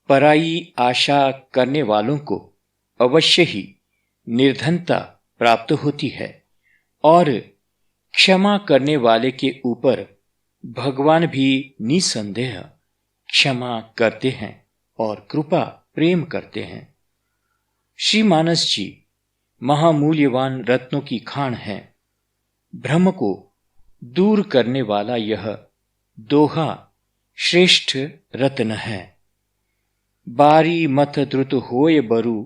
पराई आशा करने वालों को अवश्य ही निर्धनता प्राप्त होती है और क्षमा करने वाले के ऊपर भगवान भी निसंदेह क्षमा करते हैं और कृपा प्रेम करते हैं। श्री मानस जी महामूल्यवान रत्नों की खान है। भ्रम को दूर करने वाला यह दोहा श्रेष्ठ रत्न है। बारी मथ द्रुत होय बरु,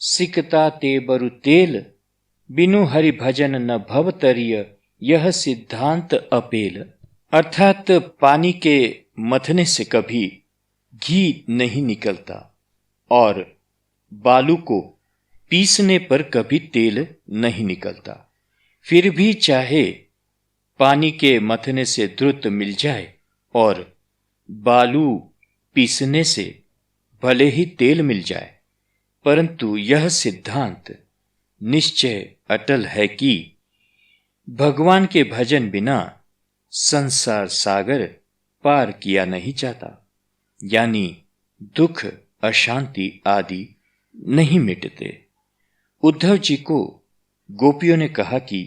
सिकता ते बरु तेल, बिनु हरि भजन न भव तरिय, यह सिद्धांत अपेल, अर्थात पानी के मथने से कभी घी नहीं निकलता और बालू को पीसने पर कभी तेल नहीं निकलता। फिर भी चाहे पानी के मथने से द्रुत मिल जाए और बालू पीसने से भले ही तेल मिल जाए, परंतु यह सिद्धांत निश्चय अटल है कि भगवान के भजन बिना संसार सागर पार किया नहीं जाता, यानी दुख अशांति आदि नहीं मिटते। उद्धव जी को गोपियों ने कहा कि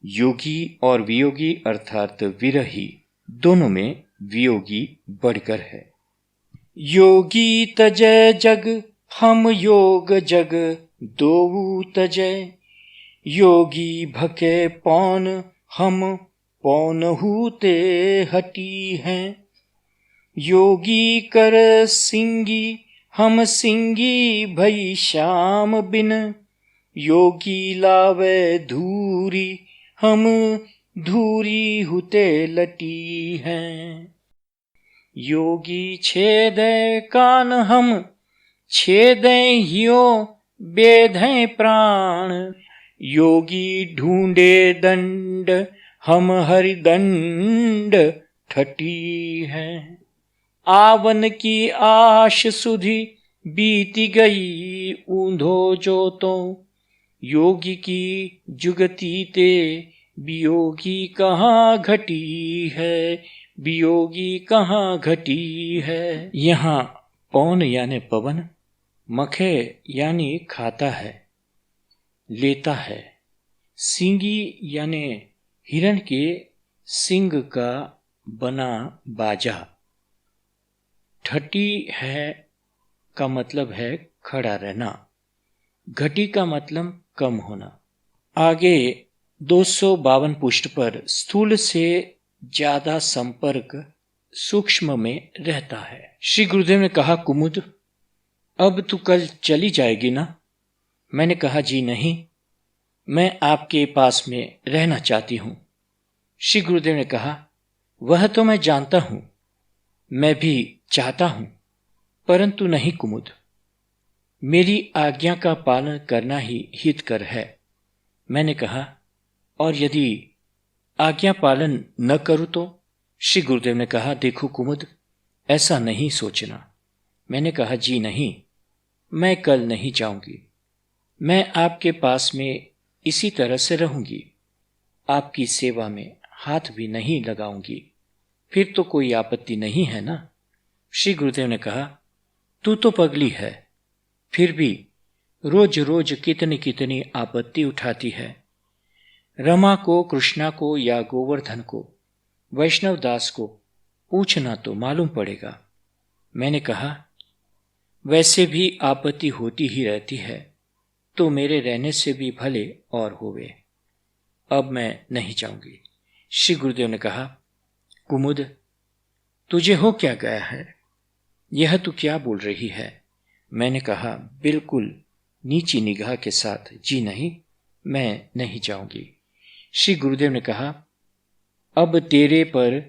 योगी और वियोगी अर्थात विरही दोनों में वियोगी बढ़कर है। योगी तजय जग हम योग जग दोऊ तजय, योगी भके पौन हम पौन हूते हटी हैं। योगी कर सिंगी हम सिंगी भई श्याम बिन, योगी लावे धूरी हम धूरी हुते लटी हैं। योगी छेदे कान हम छेदे हियो बेधे प्राण, योगी ढूंढे दंड हम हरिदंड ठटी हैं। आवन की आश सुधि बीती गई ऊंधो जोतों, योगी की जुगती ते वियोगी कहाँ घटी है, वियोगी कहाँ घटी है। यहाँ पौन यानी पवन, मखे यानी खाता है, लेता है, सिंगी यानी हिरण के सिंग का बना बाजा, ठटी है का मतलब है खड़ा रहना, घटी का मतलब कम होना। आगे 252 पृष्ठ पर स्थूल से ज्यादा संपर्क सूक्ष्म में रहता है। श्री गुरुदेव ने कहा, कुमुद अब तू कल चली जाएगी ना? मैंने कहा, जी नहीं, मैं आपके पास में रहना चाहती हूं। श्री गुरुदेव ने कहा, वह तो मैं जानता हूं, मैं भी चाहता हूं, परंतु नहीं कुमुद, मेरी आज्ञा का पालन करना ही हितकर है। मैंने कहा, और यदि आज्ञा पालन न करूं तो? श्री गुरुदेव ने कहा, देखो कुमुद, ऐसा नहीं सोचना। मैंने कहा, जी नहीं, मैं कल नहीं जाऊंगी, मैं आपके पास में इसी तरह से रहूंगी, आपकी सेवा में हाथ भी नहीं लगाऊंगी, फिर तो कोई आपत्ति नहीं है ना? श्री गुरुदेव ने कहा, तू तो पगली है, फिर भी रोज रोज कितनी कितनी आपत्ति उठाती है। रमा को, कृष्णा को या गोवर्धन को, वैष्णव दास को पूछना तो मालूम पड़ेगा। मैंने कहा, वैसे भी आपत्ति होती ही रहती है, तो मेरे रहने से भी भले और होवे, अब मैं नहीं जाऊंगी। श्री गुरुदेव ने कहा, कुमुद तुझे हो क्या गया है, यह तू क्या बोल रही है? मैंने कहा बिल्कुल नीची निगाह के साथ, जी नहीं, मैं नहीं जाऊंगी। श्री गुरुदेव ने कहा, अब तेरे पर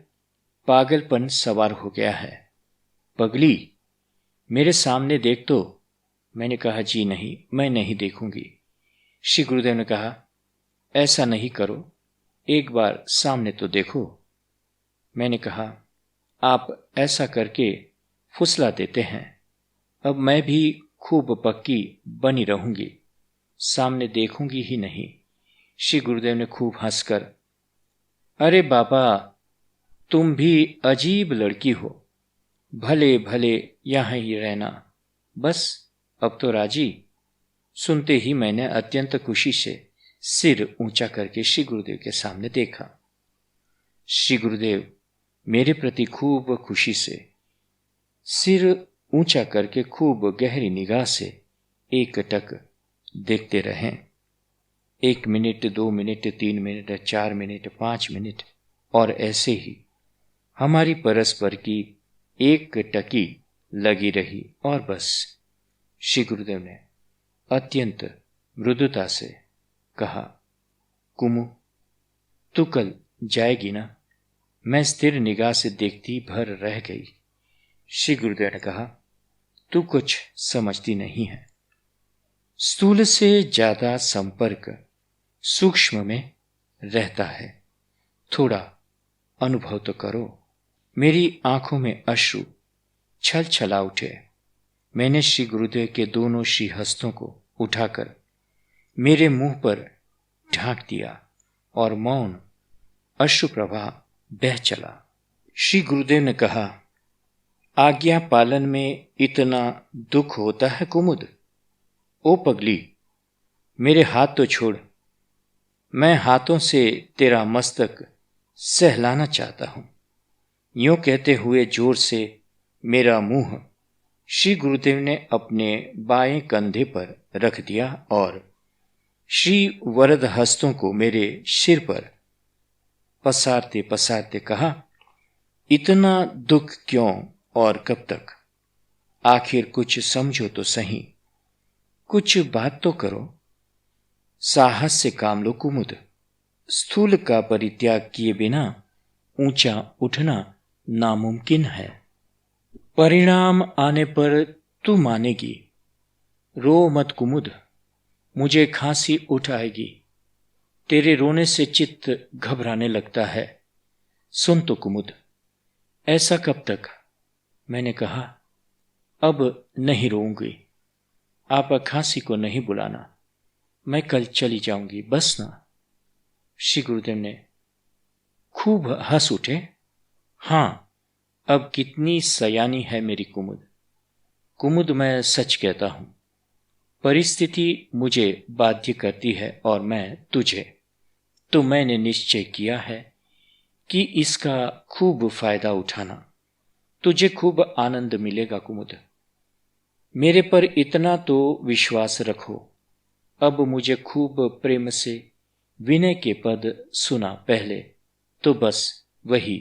पागलपन सवार हो गया है, पगली मेरे सामने देख तो। मैंने कहा, जी नहीं, मैं नहीं देखूंगी। श्री गुरुदेव ने कहा, ऐसा नहीं करो, एक बार सामने तो देखो। मैंने कहा, आप ऐसा करके फुसला देते हैं, अब मैं भी खूब पक्की बनी रहूंगी, सामने देखूंगी ही नहीं। श्री गुरुदेव ने खूब हंसकर, अरे बाबा, तुम भी अजीब लड़की हो, भले भले यहां ही रहना, बस अब तो राजी। सुनते ही मैंने अत्यंत खुशी से सिर ऊंचा करके श्री गुरुदेव के सामने देखा। श्री गुरुदेव मेरे प्रति खूब खुशी से सिर ऊंचा करके खूब गहरी निगाह से एकटक देखते रहे। 1 minute, 2 minute, 3 minute, 4 minute, 5 minute, और ऐसे ही हमारी परस्पर की एक टकी लगी रही। और बस श्री गुरुदेव ने अत्यंत मृदुता से कहा, कुमु तू कल जाएगी ना? मैं स्थिर निगाह से देखती भर रह गई। श्री गुरुदेव ने कहा, तू कुछ समझती नहीं है। स्थूल से ज्यादा संपर्क सूक्ष्म में रहता है। थोड़ा अनुभव तो करो। मेरी आंखों में अश्रु छल छला उठे। मैंने श्री गुरुदेव के दोनों श्रीहस्तों को उठाकर मेरे मुंह पर ढांक दिया और मौन अश्रु प्रवाह बह चला। श्री गुरुदेव ने कहा, आज्ञा पालन में इतना दुख होता है कुमुद? ओ पगली, मेरे हाथ तो छोड़। मैं हाथों से तेरा मस्तक सहलाना चाहता हूं। यूं कहते हुए जोर से मेरा मुंह श्री गुरुदेव ने अपने बाएं कंधे पर रख दिया और श्री वरद हस्तों को मेरे सिर पर पसारते पसारते कहा, इतना दुख क्यों और कब तक? आखिर कुछ समझो तो सही, कुछ बात तो करो। साहस से काम लो कुमुद। स्थूल का परित्याग किए बिना ऊंचा उठना नामुमकिन है। परिणाम आने पर तू मानेगी। रो मत कुमुद, मुझे खांसी उठ आएगी। तेरे रोने से चित्त घबराने लगता है। सुन तो कुमुद, ऐसा कब तक? मैंने कहा, अब नहीं रोऊंगी। आप खांसी को नहीं बुलाना, मैं कल चली जाऊंगी, बस ना। श्री गुरुदेव ने खूब हंस उठे। हां, अब कितनी सयानी है मेरी कुमुद। कुमुद, मैं सच कहता हूं, परिस्थिति मुझे बाध्य करती है और मैं तुझे। तो मैंने निश्चय किया है कि इसका खूब फायदा उठाना। तुझे खूब आनंद मिलेगा कुमुद। मेरे पर इतना तो विश्वास रखो। अब मुझे खूब प्रेम से विनय के पद सुना पहले, तो बस वही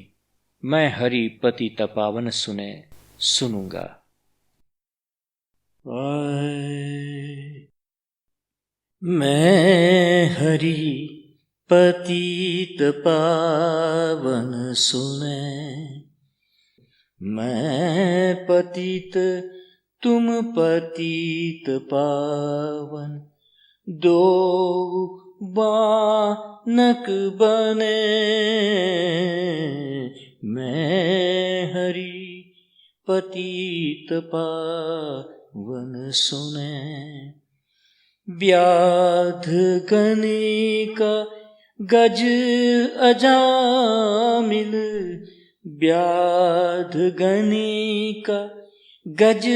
मैं हरि पति तपावन सुनूंगा। मैं हरि पतित पावन सुने, मैं पतित तुम पतित पावन, दो बानक बने। मैं हरि पतित पावन सुने। व्याध गणिका गज अजामिल, व्याध गणिका गज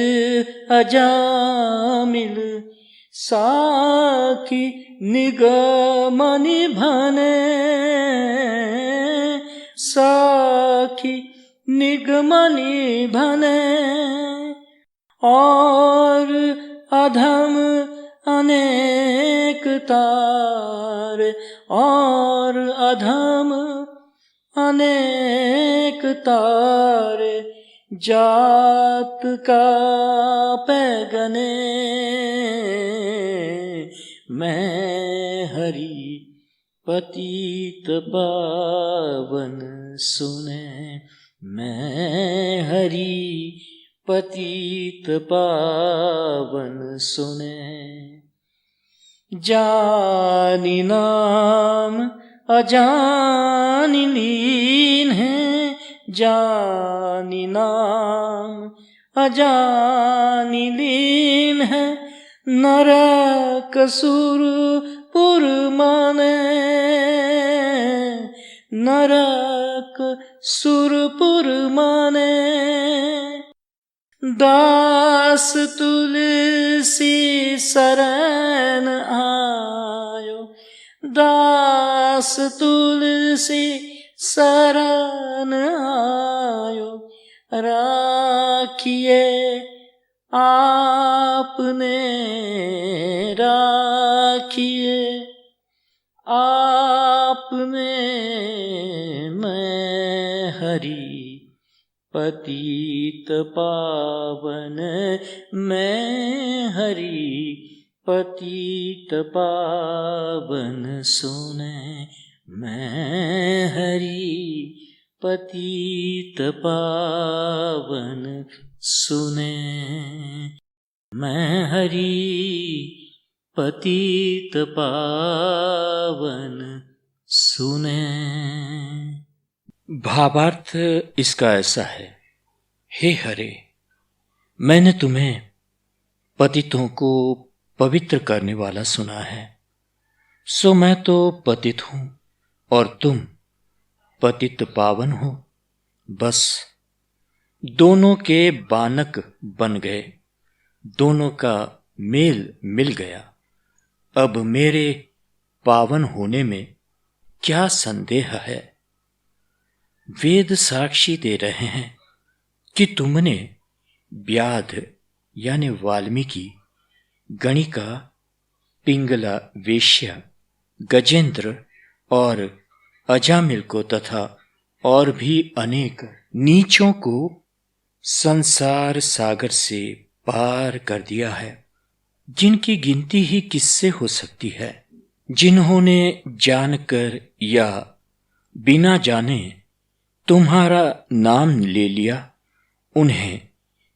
अजामिल, साखी निगमनि भने, साखी निगमनि भने। और अधम अनेक तार, और अधम अनेक तार, जात का पैगने। मैं हरि पतित पावन सुने, मैं हरि पतित पावन सुने। जानी नाम अजानी लीन है, जानी नाम अजानी लीन है। नरक सुरपुर माने, नरक सुरपुर माने। दास तुलसी शरण आयो, दास तुलसी शरण आयो। राखिए आपने, राखिए आपने। मैं हरि पतित पावन, मैं हरि पतित पावन सुने, मैं हरि पतित पावन सुने, मैं हरि पतित पावन सुने। भावार्थ इसका ऐसा है, हे हरे, मैंने तुम्हें पतितों को पवित्र करने वाला सुना है, सो मैं तो पतित हूं और तुम पतित पावन हो। बस दोनों के बानक बन गए, दोनों का मेल मिल गया। अब मेरे पावन होने में क्या संदेह है। वेद साक्षी दे रहे हैं कि तुमने व्याध यानी वाल्मीकि, गणिका, पिंगला वेश्या, गजेंद्र और अजामिल को तथा और भी अनेक नीचों को संसार सागर से पार कर दिया है, जिनकी गिनती ही किससे हो सकती है। जिन्होंने जानकर या बिना जाने तुम्हारा नाम ले लिया, उन्हें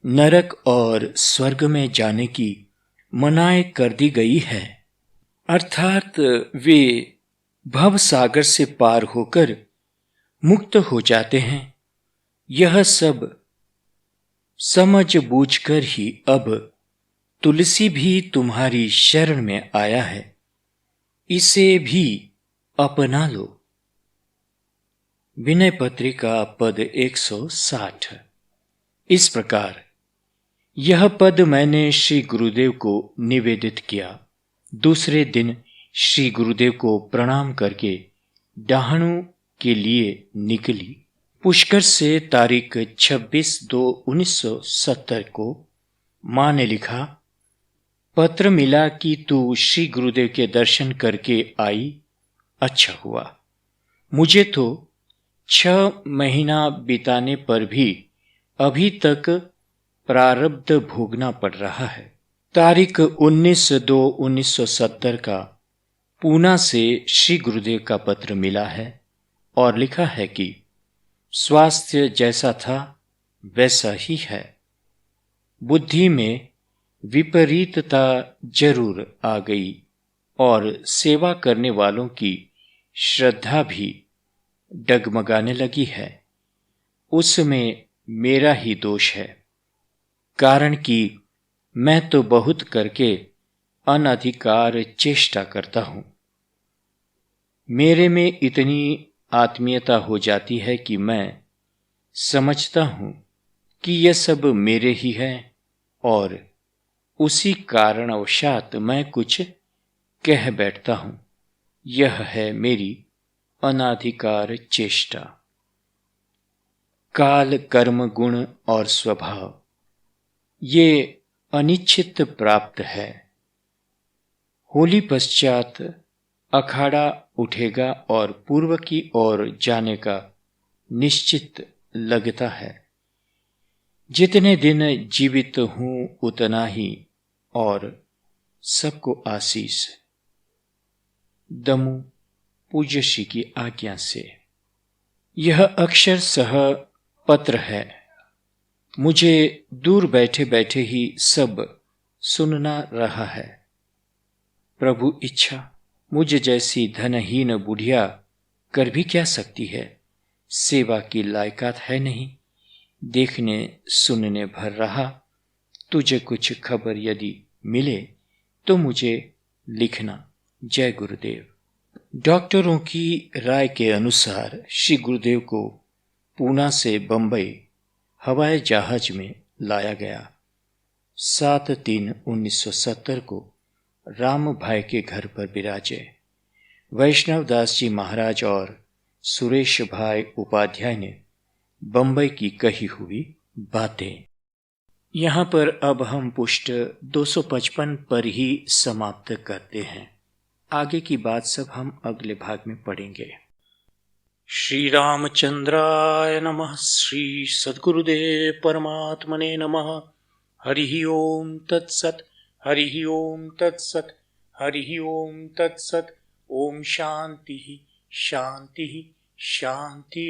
नरक और स्वर्ग में जाने की मनाही कर दी गई है, अर्थात वे भव सागर से पार होकर मुक्त हो जाते हैं। यह सब समझ बूझकर ही अब तुलसी भी तुम्हारी शरण में आया है, इसे भी अपना लो। विनय पत्रिका पद 160। इस प्रकार यह पद मैंने श्री गुरुदेव को निवेदित किया। दूसरे दिन श्री गुरुदेव को प्रणाम करके डहाणू के लिए निकली। पुष्कर से तारीख 26/2/1970 को मां ने लिखा, पत्र मिला कि तू श्री गुरुदेव के दर्शन करके आई, अच्छा हुआ। मुझे तो 6 महीना बिताने पर भी अभी तक प्रारब्ध भोगना पड़ रहा है। तारीख 19/2/1970 का पूना से श्री गुरुदेव का पत्र मिला है और लिखा है कि स्वास्थ्य जैसा था वैसा ही है। बुद्धि में विपरीतता जरूर आ गई और सेवा करने वालों की श्रद्धा भी डगमगाने लगी है। उसमें मेरा ही दोष है, कारण कि मैं तो बहुत करके अनधिकार चेष्टा करता हूं। मेरे में इतनी आत्मीयता हो जाती है कि मैं समझता हूं कि यह सब मेरे ही है और उसी कारणवशात मैं कुछ कह बैठता हूं। यह है मेरी अनाधिकार चेष्टा। काल, कर्म, गुण और स्वभाव ये अनिश्चित प्राप्त है। होली पश्चात अखाड़ा उठेगा और पूर्व की ओर जाने का निश्चित लगता है। जितने दिन जीवित हूं उतना ही, और सबको आशीष। दमू पूज्य श्री की आज्ञा से। यह अक्षर सह पत्र है। मुझे दूर बैठे बैठे ही सब सुनना रहा है। प्रभु इच्छा मुझे जैसी धनहीन बुढ़िया कर भी क्या सकती है। सेवा की लायकात है नहीं, देखने सुनने भर रहा। तुझे कुछ खबर यदि मिले तो मुझे लिखना। जय गुरुदेव। डॉक्टरों की राय के अनुसार श्री गुरुदेव को पूना से बंबई हवाई जहाज में लाया गया। 7/3/1970 को राम भाई के घर पर विराजे। वैष्णव दास जी महाराज और सुरेश भाई उपाध्याय ने बंबई की कही हुई बातें। यहाँ पर अब हम पुष्ट 255 पर ही समाप्त करते हैं। आगे की बात सब हम अगले भाग में पढ़ेंगे। श्री रामचंद्राय नमः। श्री सद्गुरुदेव परमात्मने नमः। हरि ओम तत्सत। हरि ओम तत्सत। हरि ओम तत्सत। ओम शांति शांति शांति।